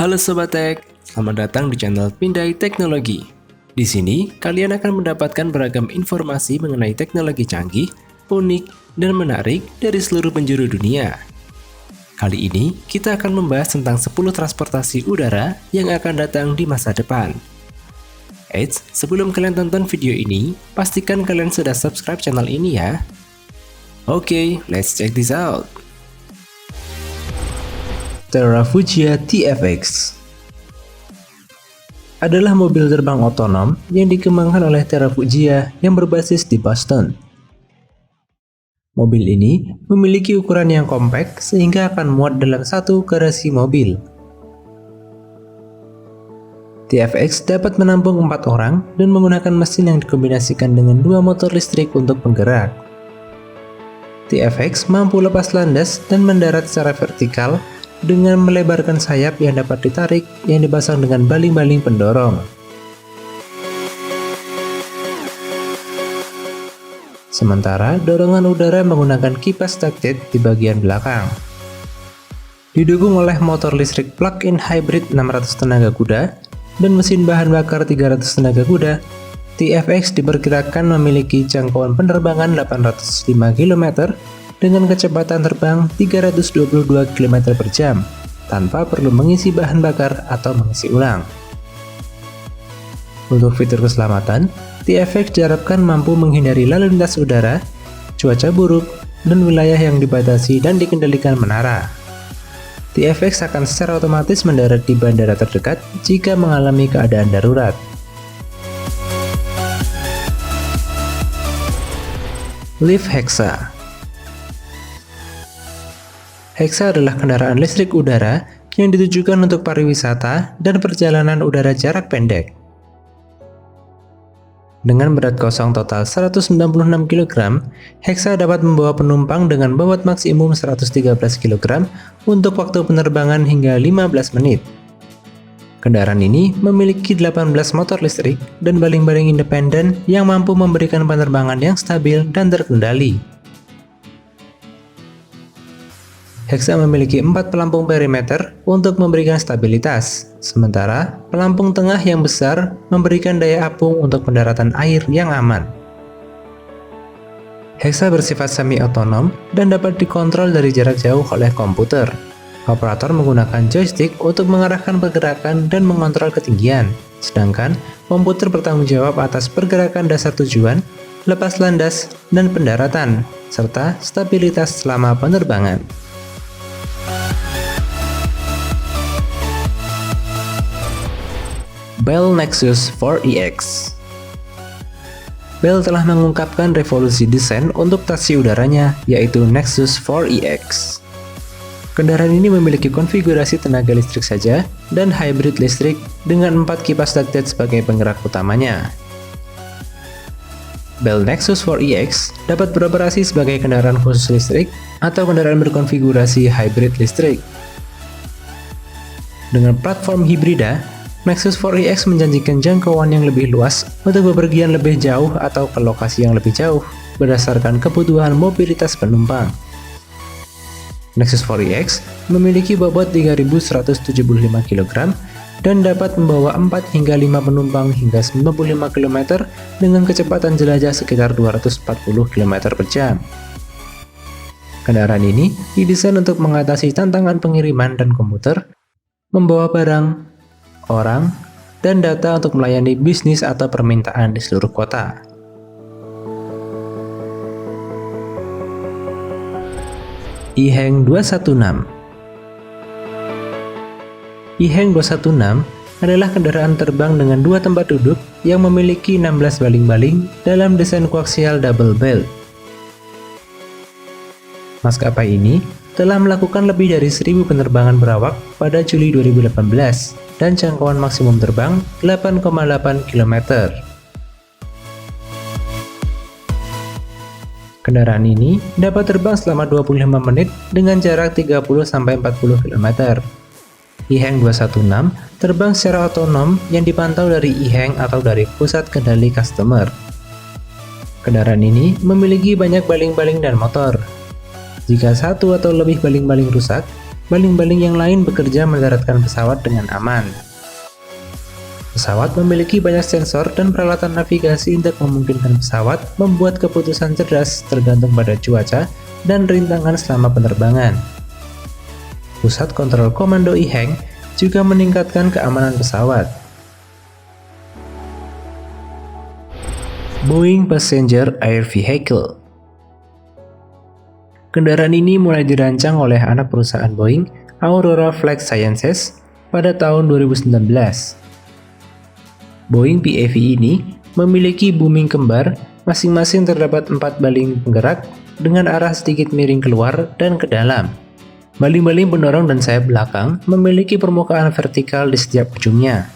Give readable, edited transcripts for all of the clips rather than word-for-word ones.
Halo Sobat Tech, selamat datang di channel Pindai Teknologi. Di sini, kalian akan mendapatkan beragam informasi mengenai teknologi canggih, unik, dan menarik dari seluruh penjuru dunia. Kali ini, kita akan membahas tentang 10 transportasi udara yang akan datang di masa depan. Eits, sebelum kalian tonton video ini, pastikan kalian sudah subscribe channel ini ya. Oke, let's check this out. Terrafugia TFX adalah mobil terbang otonom yang dikembangkan oleh Terrafugia yang berbasis di Boston. Mobil ini memiliki ukuran yang kompak sehingga akan muat dalam satu garasi mobil. TFX dapat menampung 4 orang dan menggunakan mesin yang dikombinasikan dengan 2 motor listrik untuk penggerak. TFX mampu lepas landas dan mendarat secara vertikal dengan melebarkan sayap yang dapat ditarik yang dipasang dengan baling-baling pendorong. Sementara dorongan udara menggunakan kipas ducted di bagian belakang. Didukung oleh motor listrik plug-in hybrid 600 tenaga kuda dan mesin bahan bakar 300 tenaga kuda, TFX diperkirakan memiliki jangkauan penerbangan 805 km dengan kecepatan terbang 322 km per jam, tanpa perlu mengisi bahan bakar atau mengisi ulang. Untuk fitur keselamatan, TFX diharapkan mampu menghindari lalu lintas udara, cuaca buruk, dan wilayah yang dibatasi dan dikendalikan menara. TFX akan secara otomatis mendarat di bandara terdekat jika mengalami keadaan darurat. Lift Hexa. Hexa adalah kendaraan listrik udara yang ditujukan untuk pariwisata dan perjalanan udara jarak pendek. Dengan berat kosong total 196 kg, Hexa dapat membawa penumpang dengan bobot maksimum 113 kg untuk waktu penerbangan hingga 15 menit. Kendaraan ini memiliki 18 motor listrik dan baling-baling independen yang mampu memberikan penerbangan yang stabil dan terkendali. Hexa memiliki 4 pelampung perimeter untuk memberikan stabilitas, sementara pelampung tengah yang besar memberikan daya apung untuk pendaratan air yang aman. Hexa bersifat semi-otonom dan dapat dikontrol dari jarak jauh oleh komputer. Operator menggunakan joystick untuk mengarahkan pergerakan dan mengontrol ketinggian, sedangkan komputer bertanggung jawab atas pergerakan dasar tujuan, lepas landas, dan pendaratan, serta stabilitas selama penerbangan. Bell Nexus 4EX. Bell telah mengungkapkan revolusi desain untuk taksi udaranya, yaitu Nexus 4EX. Kendaraan ini memiliki konfigurasi tenaga listrik saja dan hybrid listrik dengan 4 kipas ducted sebagai penggerak utamanya. Bell Nexus 4EX dapat beroperasi sebagai kendaraan khusus listrik atau kendaraan berkonfigurasi hybrid listrik. Dengan platform hibrida, Nexus 4EX menjanjikan jangkauan yang lebih luas untuk bepergian lebih jauh atau ke lokasi yang lebih jauh berdasarkan kebutuhan mobilitas penumpang. Nexus 4EX memiliki bobot 3.175 kg dan dapat membawa 4 hingga 5 penumpang hingga 95 km dengan kecepatan jelajah sekitar 240 km per jam. Kendaraan ini didesain untuk mengatasi tantangan pengiriman dan komuter, membawa barang, orang, dan data untuk melayani bisnis atau permintaan di seluruh kota. EHang 216. EHang 216 adalah kendaraan terbang dengan 2 tempat duduk yang memiliki 16 baling-baling dalam desain koaksial double belt. Maskapai ini telah melakukan lebih dari 1.000 penerbangan berawak pada Juli 2018 dan jangkauan maksimum terbang 8,8 km. Kendaraan ini dapat terbang selama 25 menit dengan jarak 30-40 km. EHang 216 terbang secara otonom yang dipantau dari EHang atau dari pusat kendali customer. Kendaraan ini memiliki banyak baling-baling dan motor. Jika satu atau lebih baling-baling rusak, baling-baling yang lain bekerja mendaratkan pesawat dengan aman. Pesawat memiliki banyak sensor dan peralatan navigasi untuk memungkinkan pesawat membuat keputusan cerdas tergantung pada cuaca dan rintangan selama penerbangan. Pusat Kontrol Komando IHENG juga meningkatkan keamanan pesawat. Boeing Passenger Air Vehicle. Kendaraan ini mulai dirancang oleh anak perusahaan Boeing, Aurora Flight Sciences, pada tahun 2019. Boeing PAV ini memiliki booming kembar, masing-masing terdapat 4 baling penggerak dengan arah sedikit miring keluar dan ke dalam. Baling-baling pendorong dan sayap belakang memiliki permukaan vertikal di setiap ujungnya.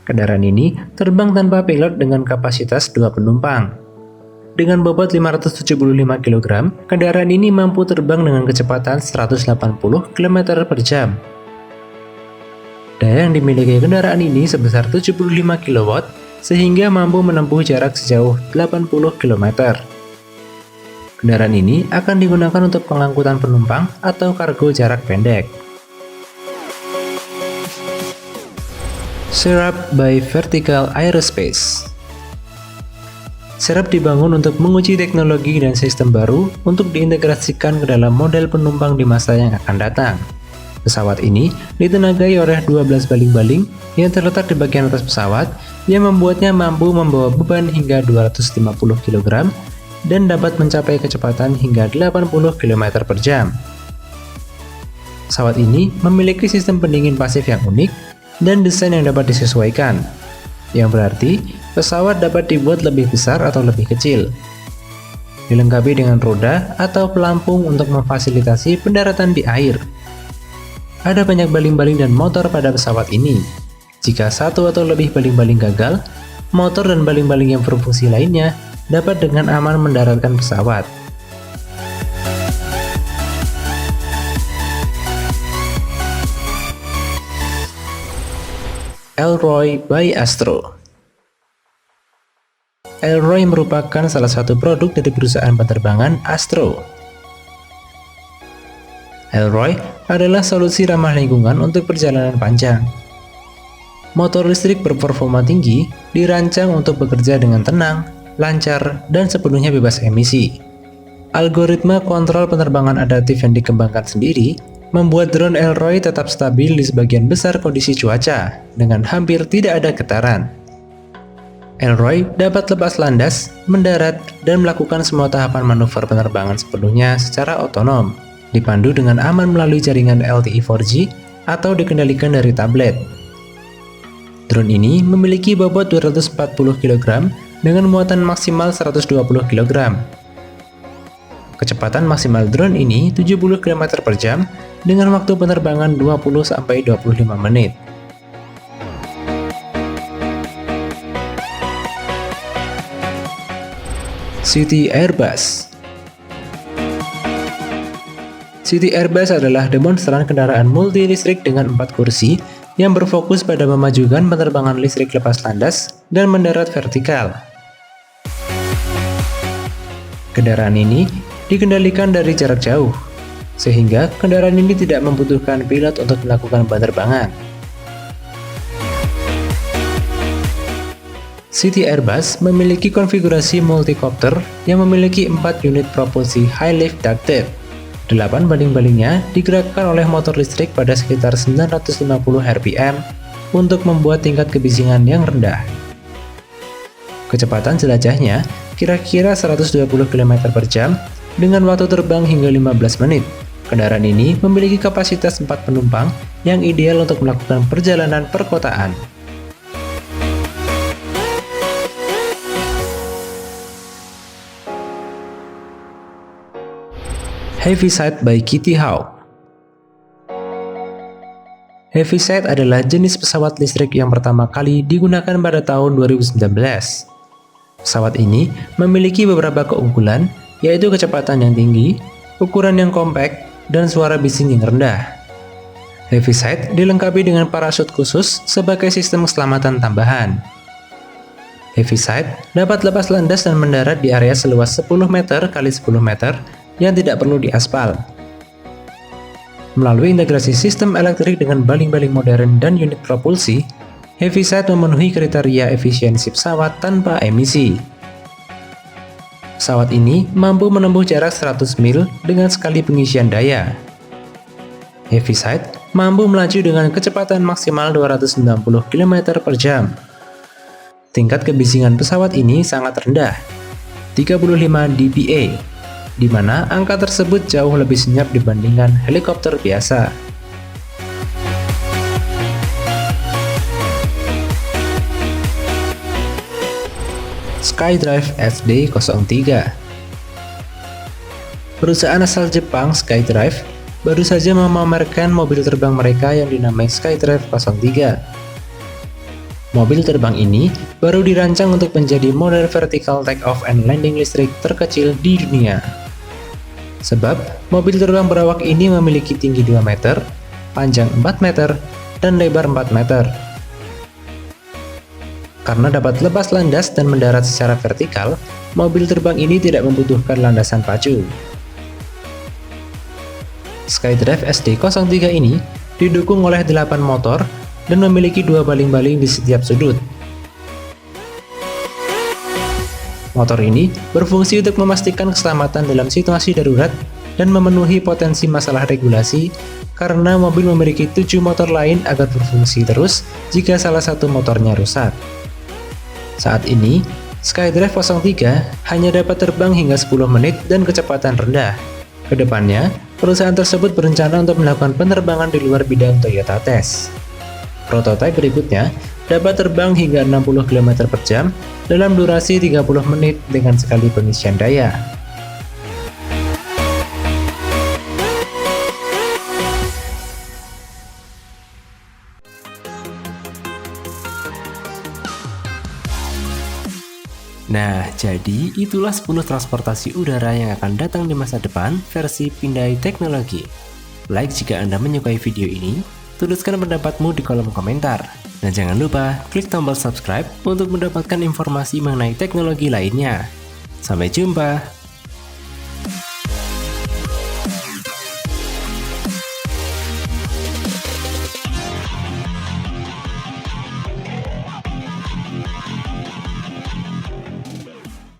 Kendaraan ini terbang tanpa pilot dengan kapasitas 2 penumpang. Dengan bobot 575 kg, kendaraan ini mampu terbang dengan kecepatan 180 km per jam. Daya yang dimiliki kendaraan ini sebesar 75 kW, sehingga mampu menempuh jarak sejauh 80 km. Kendaraan ini akan digunakan untuk pengangkutan penumpang atau kargo jarak pendek. Serap by Vertical Aerospace. Serap dibangun untuk menguji teknologi dan sistem baru untuk diintegrasikan ke dalam model penumpang di masa yang akan datang. Pesawat ini ditenagai oleh 12 baling-baling yang terletak di bagian atas pesawat yang membuatnya mampu membawa beban hingga 250 kg dan dapat mencapai kecepatan hingga 80 km per jam. Pesawat ini memiliki sistem pendingin pasif yang unik dan desain yang dapat disesuaikan, yang berarti pesawat dapat dibuat lebih besar atau lebih kecil. Dilengkapi dengan roda atau pelampung untuk memfasilitasi pendaratan di air. Ada banyak baling-baling dan motor pada pesawat ini. Jika satu atau lebih baling-baling gagal, motor dan baling-baling yang berfungsi lainnya dapat dengan aman mendaratkan pesawat. Elroy by Astro. Elroy merupakan salah satu produk dari perusahaan penerbangan Astro. Elroy adalah solusi ramah lingkungan untuk perjalanan panjang. Motor listrik berperforma tinggi dirancang untuk bekerja dengan tenang, lancar, dan sepenuhnya bebas emisi. Algoritma kontrol penerbangan adaptif yang dikembangkan sendiri membuat drone Elroy tetap stabil di sebagian besar kondisi cuaca dengan hampir tidak ada getaran. Elroy dapat lepas landas, mendarat, dan melakukan semua tahapan manuver penerbangan sepenuhnya secara otonom, dipandu dengan aman melalui jaringan LTE 4G atau dikendalikan dari tablet. Drone ini memiliki bobot 240 kg dengan muatan maksimal 120 kg. Kecepatan maksimal drone ini 70 km per jam dengan waktu penerbangan 20-25 menit. City Airbus. City Airbus adalah demonstran kendaraan multi listrik dengan 4 kursi yang berfokus pada memajukan penerbangan listrik lepas landas dan mendarat vertikal. Kendaraan ini dikendalikan dari jarak jauh, sehingga kendaraan ini tidak membutuhkan pilot untuk melakukan penerbangan. City Airbus memiliki konfigurasi multicopter yang memiliki 4 unit propulsi high lift ducted. 8 baling-balingnya digerakkan oleh motor listrik pada sekitar 950 rpm untuk membuat tingkat kebisingan yang rendah. Kecepatan jelajahnya kira-kira 120 km per jam dengan waktu terbang hingga 15 menit. Kendaraan ini memiliki kapasitas 4 penumpang yang ideal untuk melakukan perjalanan perkotaan. Heaviside by Kitty Hawk. Heaviside adalah jenis pesawat listrik yang pertama kali digunakan pada tahun 2019. Pesawat ini memiliki beberapa keunggulan, yaitu kecepatan yang tinggi, ukuran yang kompak, dan suara bising yang rendah. Heaviside dilengkapi dengan parasut khusus sebagai sistem keselamatan tambahan. Heaviside dapat lepas landas dan mendarat di area seluas 10 meter x 10 meter yang tidak perlu diaspal. Melalui integrasi sistem elektrik dengan baling-baling modern dan unit propulsi, Heaviside memenuhi kriteria efisiensi pesawat tanpa emisi. Pesawat ini mampu menempuh jarak 100 mil dengan sekali pengisian daya. Heaviside mampu melaju dengan kecepatan maksimal 290 km per jam. Tingkat kebisingan pesawat ini sangat rendah, 35 dBA, di mana angka tersebut jauh lebih senyap dibandingkan helikopter biasa. SkyDrive SD03. Perusahaan asal Jepang SkyDrive baru saja memamerkan mobil terbang mereka yang dinamai SkyDrive 03. Mobil terbang ini baru dirancang untuk menjadi model vertical take-off and landing listrik terkecil di dunia. Sebab, mobil terbang berawak ini memiliki tinggi 2 meter, panjang 4 meter, dan lebar 4 meter. Karena dapat lepas landas dan mendarat secara vertikal, mobil terbang ini tidak membutuhkan landasan pacu. SkyDrive SD03 ini didukung oleh 8 motor dan memiliki 2 baling-baling di setiap sudut. Motor ini berfungsi untuk memastikan keselamatan dalam situasi darurat dan memenuhi potensi masalah regulasi karena mobil memiliki 7 motor lain agar berfungsi terus jika salah satu motornya rusak. Saat ini, SkyDrive 03 hanya dapat terbang hingga 10 menit dan kecepatan rendah. Kedepannya, perusahaan tersebut berencana untuk melakukan penerbangan di luar bidang Toyota Test. Prototipe berikutnya dapat terbang hingga 60 km per jam dalam durasi 30 menit dengan sekali pengisian daya. Nah, jadi itulah 10 transportasi udara yang akan datang di masa depan versi Pindai Teknologi. Like jika Anda menyukai video ini, tuliskan pendapatmu di kolom komentar. Dan jangan lupa klik tombol subscribe untuk mendapatkan informasi mengenai teknologi lainnya. Sampai jumpa!